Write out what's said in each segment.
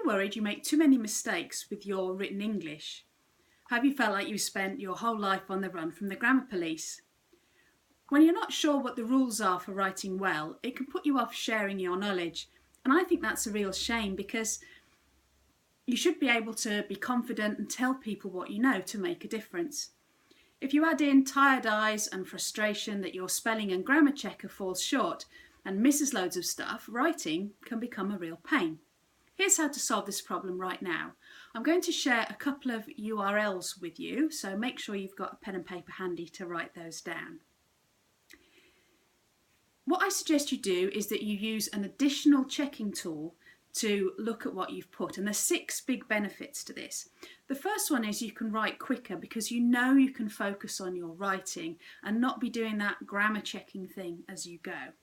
worried you make too many mistakes with your written English? Have you felt like you spent your whole life on the run from the grammar police? When you're not sure what the rules are for writing well, it can put you off sharing your knowledge. And I think that's a real shame, because you should be able to be confident and tell people what you know to make a difference. If you add in tired eyes and frustration that your spelling and grammar checker falls short and misses loads of stuff, writing can become a real pain. Here's how to solve this problem right now. I'm going to share a couple of URLs with you, so make sure you've got a pen and paper handy to write those down. What I suggest you do is that you use an additional checking tool to look at what you've put, and there's 6 big benefits to this. The first one is you can write quicker because you know you can focus on your writing and not be doing that grammar checking thing as you go.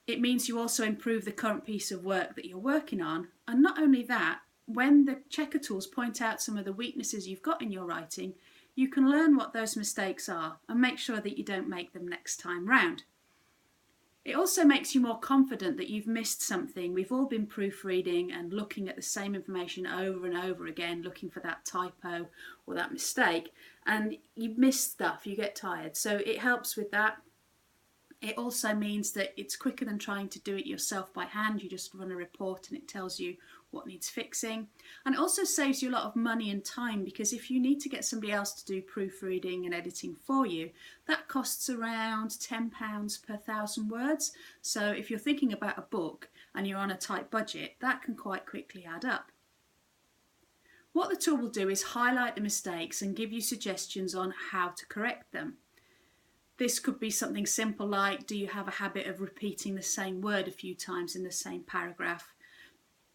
It means you also improve the current piece of work that you're working on, and not only that, when the checker tools point out some of the weaknesses you've got in your writing, you can learn what those mistakes are and make sure that you don't make them next time round. It also makes you more confident that you've missed something. We've all been proofreading and looking at the same information over and over again, looking for that typo or that mistake, and you miss stuff, you get tired. So it helps with that. It also means that it's quicker than trying to do it yourself by hand. You just run a report and it tells you what needs fixing. And it also saves you a lot of money and time, because if you need to get somebody else to do proofreading and editing for you, that costs around £10 per 1,000 words. So if you're thinking about a book and you're on a tight budget, that can quite quickly add up. What the tool will do is highlight the mistakes and give you suggestions on how to correct them. This could be something simple like, do you have a habit of repeating the same word a few times in the same paragraph?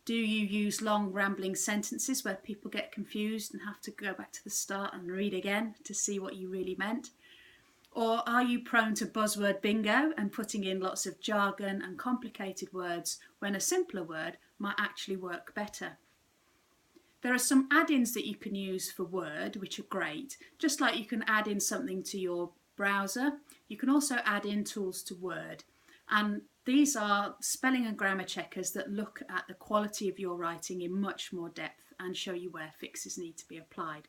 Do you use long rambling sentences where people get confused and have to go back to the start and read again to see what you really meant? Or are you prone to buzzword bingo and putting in lots of jargon and complicated words when a simpler word might actually work better? There are some add-ins that you can use for Word which are great, just like you can add in something to your browser. You can also add in tools to Word, and these are spelling and grammar checkers that look at the quality of your writing in much more depth and show you where fixes need to be applied.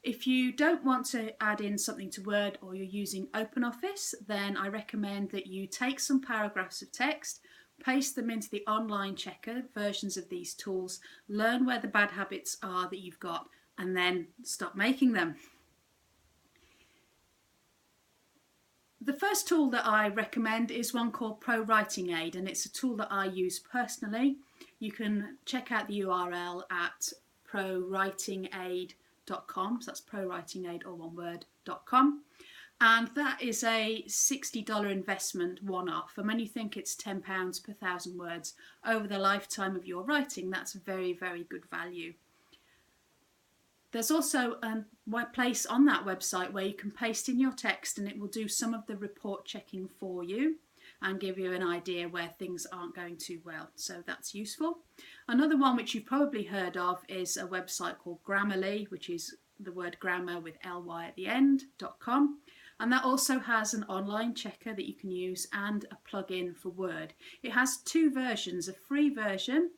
If you don't want to add in something to Word, or you're using OpenOffice, then I recommend that you take some paragraphs of text, paste them into the online checker versions of these tools, learn where the bad habits are that you've got, and then stop making them. The first tool that I recommend is one called Pro Writing Aid, and it's a tool that I use personally. You can check out the URL at prowritingaid.com, so that's prowritingaid, all one word, .com. And that is a $60 investment one-off, and when you think it's £10 per 1,000 words over the lifetime of your writing, that's very, very good value. There's also a place on that website where you can paste in your text and it will do some of the report checking for you and give you an idea where things aren't going too well. So that's useful. Another one which you've probably heard of is a website called Grammarly, which is the word grammar with ly at the end, .com. And that also has an online checker that you can use and a plugin for Word. It has 2 versions, a free version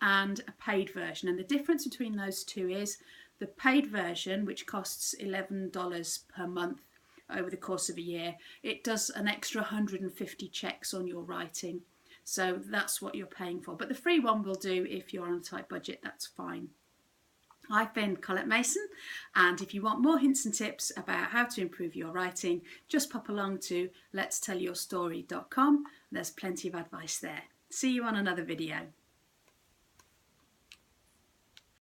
and a paid version. And the difference between those two is the paid version, which costs $11 per month over the course of a year, it does an extra 150 checks on your writing. So that's what you're paying for. But the free one will do if you're on a tight budget, that's fine. I've been Colette Mason, and if you want more hints and tips about how to improve your writing, just pop along to letstellyourstory.com. There's plenty of advice there. See you on another video.